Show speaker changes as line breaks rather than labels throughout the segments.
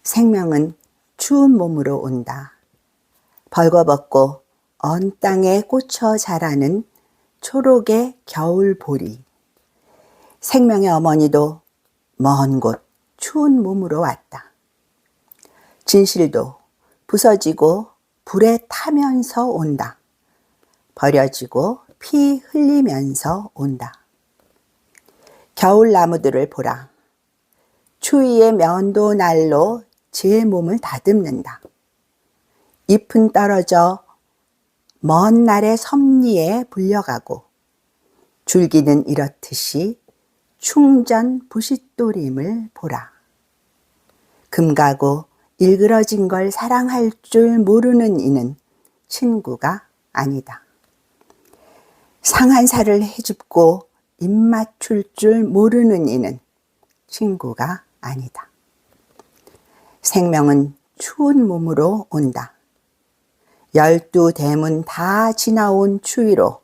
생명은 추운 몸으로 온다. 벌거벗고 언 땅에 꽂혀 자라는 초록의 겨울보리. 생명의 어머니도 먼 곳 추운 몸으로 왔다. 진실도 부서지고 불에 타면서 온다. 버려지고 피 흘리면서 온다. 겨울 나무들을 보라. 추위의 면도 날로 제 몸을 다듬는다. 잎은 떨어져 먼 날의 섭리에 불려가고 줄기는 이렇듯이 충전 부싯돌임을 보라. 금가고 일그러진 걸 사랑할 줄 모르는 이는 친구가 아니다. 상한 살을 헤집고 입 맞출 줄 모르는 이는 친구가 아니다. 생명은 추운 몸으로 온다. 12대문 다 지나온 추위로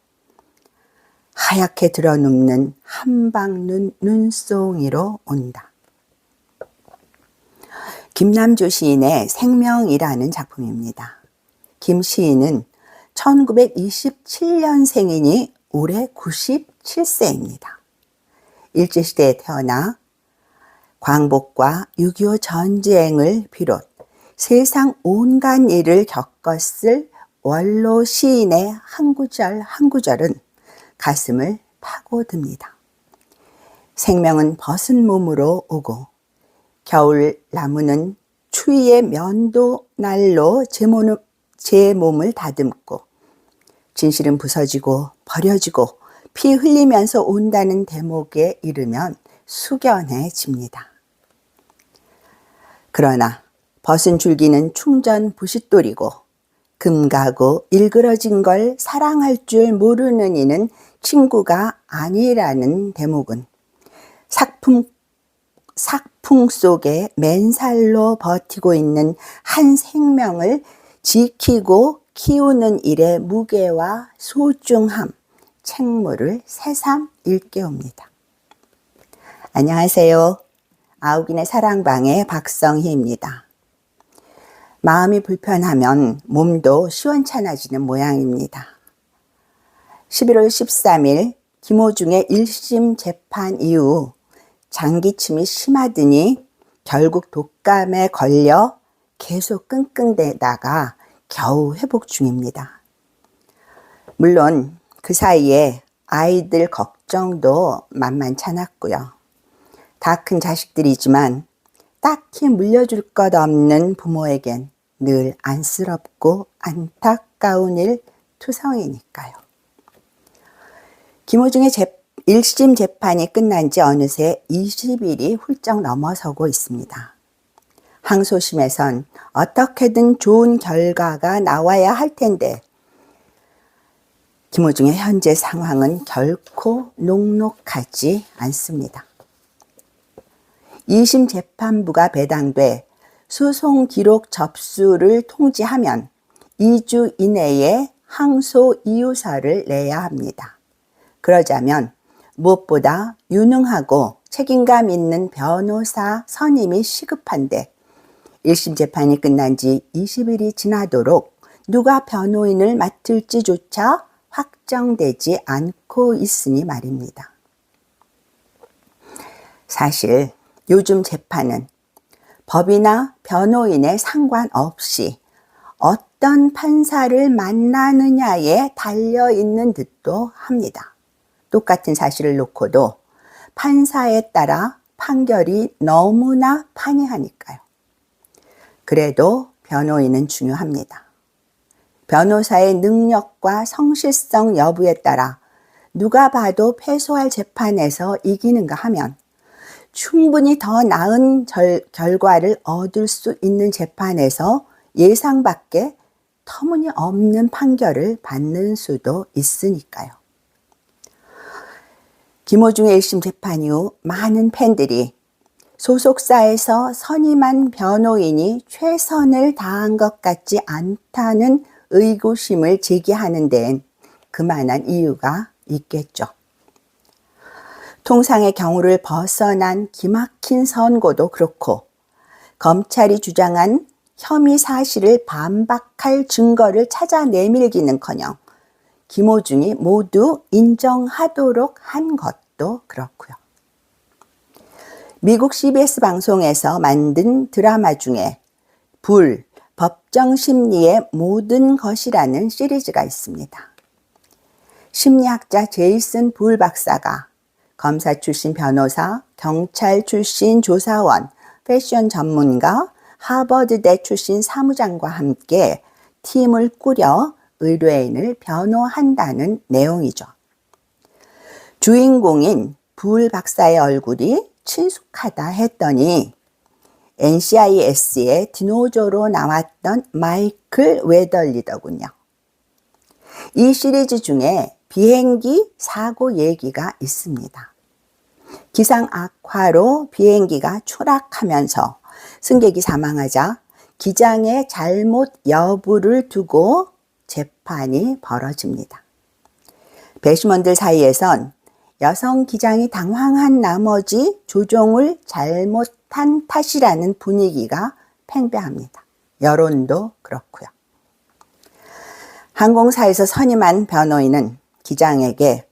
하얗게 드러눕는 한방눈 눈송이로 온다. 김남조 시인의 생명이라는 작품입니다. 김 시인은 1927년생이니 올해 97세입니다. 일제시대에 태어나 광복과 6.25 전쟁을 비롯 세상 온갖 일을 겪었을 원로 시인의 한 구절 한 구절은 가슴을 파고듭니다. 생명은 벗은 몸으로 오고 겨울 나무는 추위의 면도 날로 제 몸을 다듬고 진실은 부서지고 버려지고 피 흘리면서 온다는 대목에 이르면 숙연해집니다. 그러나 벗은 줄기는 충전 부싯돌이고 금가고 일그러진 걸 사랑할 줄 모르는 이는 친구가 아니라는 대목은 삭풍 속에 맨살로 버티고 있는 한 생명을 지키고 키우는 일의 무게와 소중함, 책무를 새삼 일깨웁니다. 안녕하세요. 아욱인의 사랑방의 박성희입니다. 마음이 불편하면 몸도 시원찮아지는 모양입니다. 11월 13일 김호중의 1심 재판 이후 장기침이 심하더니 결국 독감에 걸려 계속 끙끙대다가 겨우 회복 중입니다. 물론 그 사이에 아이들 걱정도 만만찮았고요. 다 큰 자식들이지만 딱히 물려줄 것 없는 부모에겐 늘 안쓰럽고 안타까운 일 투성이니까요. 김호중의 1심 재판이 끝난 지 어느새 20일이 훌쩍 넘어서고 있습니다. 항소심에선 어떻게든 좋은 결과가 나와야 할 텐데 김호중의 현재 상황은 결코 녹록하지 않습니다. 2심 재판부가 배당돼 소송 기록 접수를 통지하면 2주 이내에 항소 이유서를 내야 합니다. 그러자면 무엇보다 유능하고 책임감 있는 변호사 선임이 시급한데 1심 재판이 끝난 지 20일이 지나도록 누가 변호인을 맡을지조차 확정되지 않고 있으니 말입니다. 사실 요즘 재판은 법이나 변호인에 상관없이 어떤 판사를 만나느냐에 달려있는 듯도 합니다. 똑같은 사실을 놓고도 판사에 따라 판결이 너무나 판이하니까요. 그래도 변호인은 중요합니다. 변호사의 능력과 성실성 여부에 따라 누가 봐도 패소할 재판에서 이기는가 하면 충분히 더 나은 결과를 얻을 수 있는 재판에서 예상 밖의 터무니없는 판결을 받는 수도 있으니까요. 김호중의 1심 재판 이후 많은 팬들이 소속사에서 선임한 변호인이 최선을 다한 것 같지 않다는 의구심을 제기하는 데엔 그만한 이유가 있겠죠. 통상의 경우를 벗어난 기막힌 선고도 그렇고 검찰이 주장한 혐의 사실을 반박할 증거를 찾아 내밀기는커녕 김호중이 모두 인정하도록 한 것도 그렇고요. 미국 CBS 방송에서 만든 드라마 중에 불, 법정심리의 모든 것이라는 시리즈가 있습니다. 심리학자 제이슨 불 박사가 검사 출신 변호사, 경찰 출신 조사원, 패션 전문가, 하버드대 출신 사무장과 함께 팀을 꾸려 의뢰인을 변호한다는 내용이죠. 주인공인 불 박사의 얼굴이 친숙하다 했더니 NCIS의 디노조로 나왔던 마이클 웨덜리더군요. 이 시리즈 중에 비행기 사고 얘기가 있습니다. 기상 악화로 비행기가 추락하면서 승객이 사망하자 기장의 잘못 여부를 두고 재판이 벌어집니다. 배심원들 사이에선 여성 기장이 당황한 나머지 조종을 잘못한 탓이라는 분위기가 팽배합니다. 여론도 그렇고요. 항공사에서 선임한 변호인은 기장에게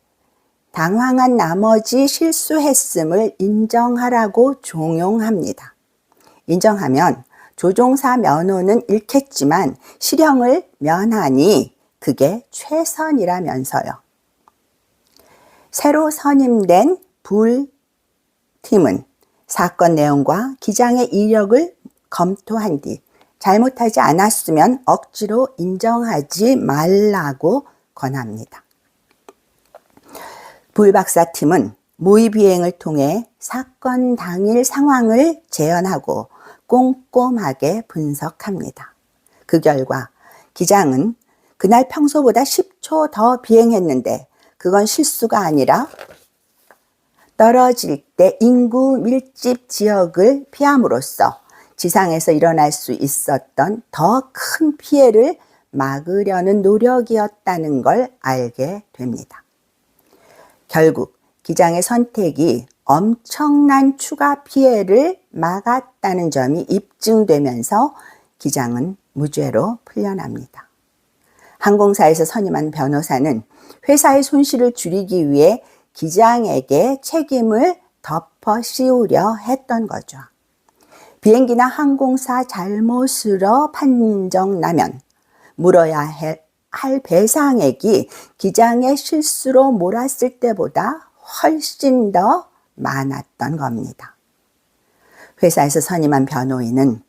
당황한 나머지 실수했음을 인정하라고 종용합니다. 인정하면 조종사 면허는 잃겠지만 실형을 면하니 그게 최선이라면서요. 새로 선임된 불팀은 사건 내용과 기장의 이력을 검토한 뒤 잘못하지 않았으면 억지로 인정하지 말라고 권합니다. 불박사 팀은 모의 비행을 통해 사건 당일 상황을 재현하고 꼼꼼하게 분석합니다. 그 결과 기장은 그날 평소보다 10초 더 비행했는데 그건 실수가 아니라 떨어질 때 인구 밀집 지역을 피함으로써 지상에서 일어날 수 있었던 더 큰 피해를 막으려는 노력이었다는 걸 알게 됩니다. 결국 기장의 선택이 엄청난 추가 피해를 막았다는 점이 입증되면서 기장은 무죄로 풀려납니다. 항공사에서 선임한 변호사는 회사의 손실을 줄이기 위해 기장에게 책임을 덮어 씌우려 했던 거죠. 비행기나 항공사 잘못으로 판정나면 물어야 할 배상액이 기장의 실수로 몰았을 때보다 훨씬 더 많았던 겁니다. 회사에서 선임한 변호인은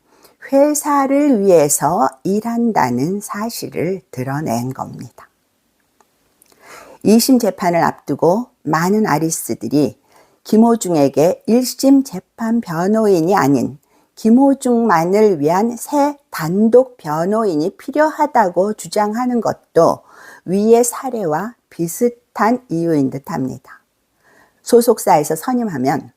회사를 위해서 일한다는 사실을 드러낸 겁니다. 2심 재판을 앞두고 많은 아리스들이 김호중에게 1심 재판 변호인이 아닌 김호중만을 위한 새 단독 변호인이 필요하다고 주장하는 것도 위의 사례와 비슷한 이유인 듯합니다. 소속사에서 선임하면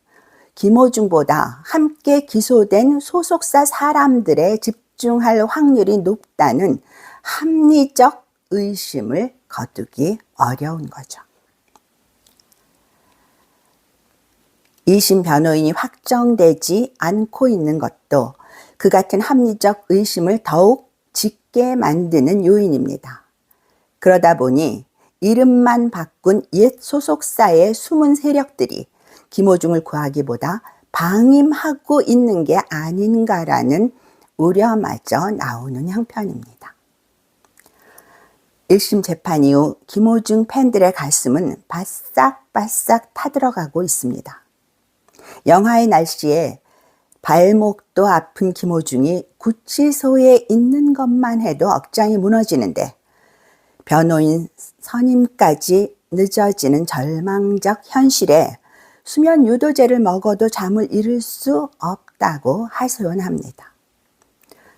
김호중보다 함께 기소된 소속사 사람들에 집중할 확률이 높다는 합리적 의심을 거두기 어려운 거죠. 2심 변호인이 확정되지 않고 있는 것도 그 같은 합리적 의심을 더욱 짙게 만드는 요인입니다. 그러다 보니 이름만 바꾼 옛 소속사의 숨은 세력들이 김호중을 구하기보다 방임하고 있는 게 아닌가라는 우려마저 나오는 형편입니다. 1심 재판 이후 김호중 팬들의 가슴은 바싹바싹 타들어가고 있습니다. 영하의 날씨에 발목도 아픈 김호중이 구치소에 있는 것만 해도 억장이 무너지는데 변호인 선임까지 늦어지는 절망적 현실에 수면 유도제를 먹어도 잠을 이룰 수 없다고 하소연합니다.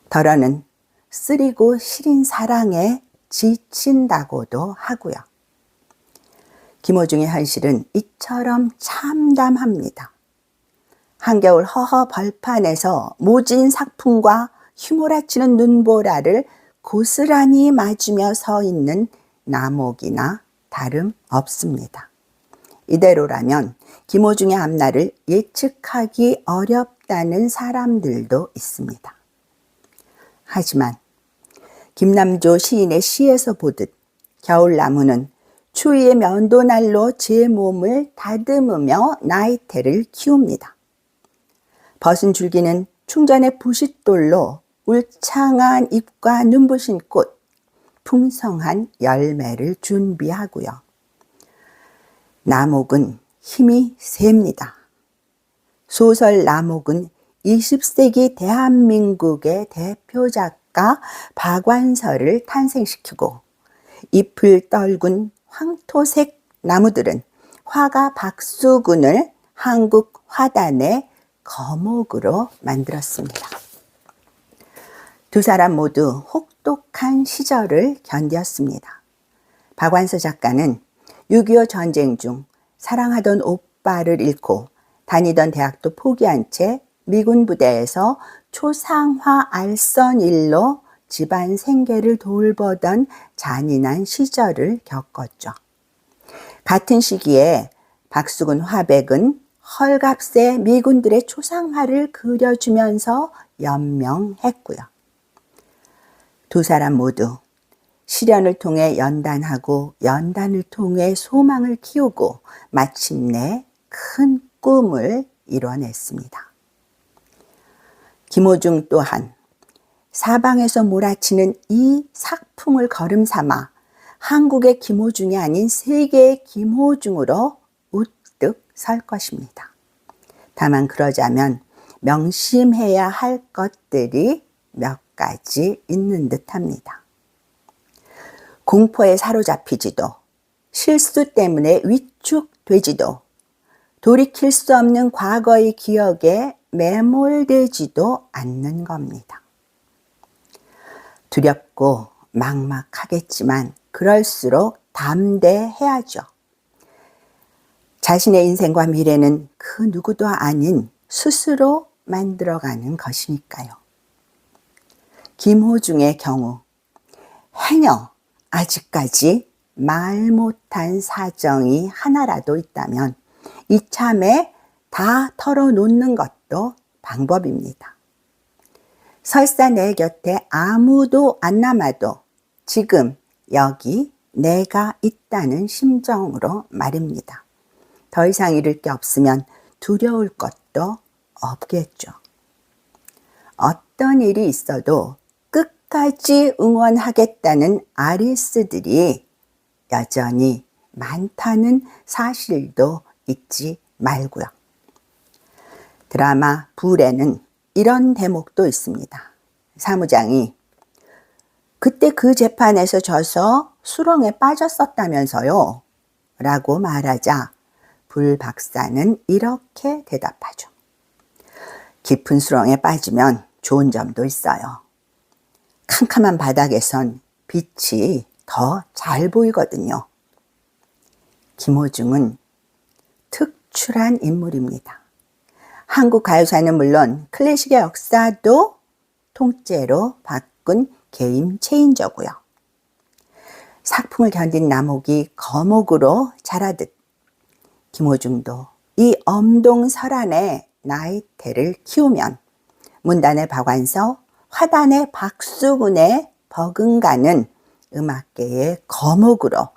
덜어는 쓰리고 시린 사랑에 지친다고도 하고요. 김호중의 현실은 이처럼 참담합니다. 한겨울 허허 벌판에서 모진 삭풍과 휘몰아치는 눈보라를 고스란히 맞으며 서 있는 나목이나 다름 없습니다. 이대로라면 김호중의 앞날을 예측하기 어렵다는 사람들도 있습니다. 하지만 김남조 시인의 시에서 보듯 겨울나무는 추위의 면도날로 제 몸을 다듬으며 나이테를 키웁니다. 벗은 줄기는 충전의 부싯돌로 울창한 잎과 눈부신 꽃, 풍성한 열매를 준비하고요. 나목은 힘이 셉니다. 소설 나목은 20세기 대한민국의 대표 작가 박완서를 탄생시키고 잎을 떨군 황토색 나무들은 화가 박수군을 한국 화단의 거목으로 만들었습니다. 두 사람 모두 혹독한 시절을 견뎠습니다. 박완서 작가는 6.25 전쟁 중 사랑하던 오빠를 잃고 다니던 대학도 포기한 채 미군 부대에서 초상화 알선 일로 집안 생계를 돌보던 잔인한 시절을 겪었죠. 같은 시기에 박수근 화백은 헐값에 미군들의 초상화를 그려주면서 연명했고요. 두 사람 모두 시련을 통해 연단하고 연단을 통해 소망을 키우고 마침내 큰 꿈을 이뤄냈습니다. 김호중 또한 사방에서 몰아치는 이 삭풍을 걸음삼아 한국의 김호중이 아닌 세계의 김호중으로 우뚝 설 것입니다. 다만 그러자면 명심해야 할 것들이 몇 가지 있는 듯합니다. 공포에 사로잡히지도 실수 때문에 위축되지도 돌이킬 수 없는 과거의 기억에 매몰되지도 않는 겁니다. 두렵고 막막하겠지만 그럴수록 담대해야죠. 자신의 인생과 미래는 그 누구도 아닌 스스로 만들어가는 것이니까요. 김호중의 경우 행여 아직까지 말 못한 사정이 하나라도 있다면 이참에 다 털어놓는 것도 방법입니다. 설사 내 곁에 아무도 안 남아도 지금 여기 내가 있다는 심정으로 말입니다. 더 이상 잃을 게 없으면 두려울 것도 없겠죠. 어떤 일이 있어도 끝까지 응원하겠다는 아리스들이 여전히 많다는 사실도 잊지 말고요. 드라마 불에는 이런 대목도 있습니다. 사무장이 그때 그 재판에서 져서 수렁에 빠졌었다면서요? 라고 말하자 불 박사는 이렇게 대답하죠. 깊은 수렁에 빠지면 좋은 점도 있어요. 캄캄한 바닥에선 빛이 더 잘 보이거든요. 김호중은 특출한 인물입니다. 한국 가요사는 물론 클래식의 역사도 통째로 바꾼 게임 체인저고요. 삭풍을 견딘 나목이 거목으로 자라듯 김호중도 이 엄동설안의 나이테를 키우면 문단의 박완서, 화단의 박수군의 버금가는 음악계의 거목으로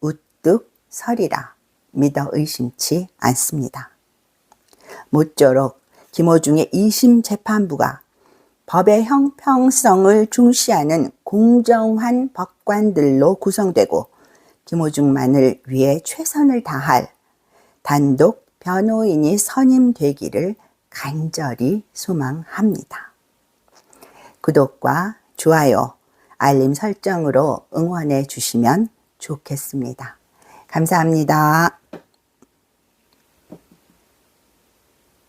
우뚝 서리라 믿어 의심치 않습니다. 모쪼록 김호중의 2심 재판부가 법의 형평성을 중시하는 공정한 법관들로 구성되고 김호중만을 위해 최선을 다할 단독 변호인이 선임되기를 간절히 소망합니다. 구독과 좋아요, 알림 설정으로 응원해 주시면 좋겠습니다. 감사합니다.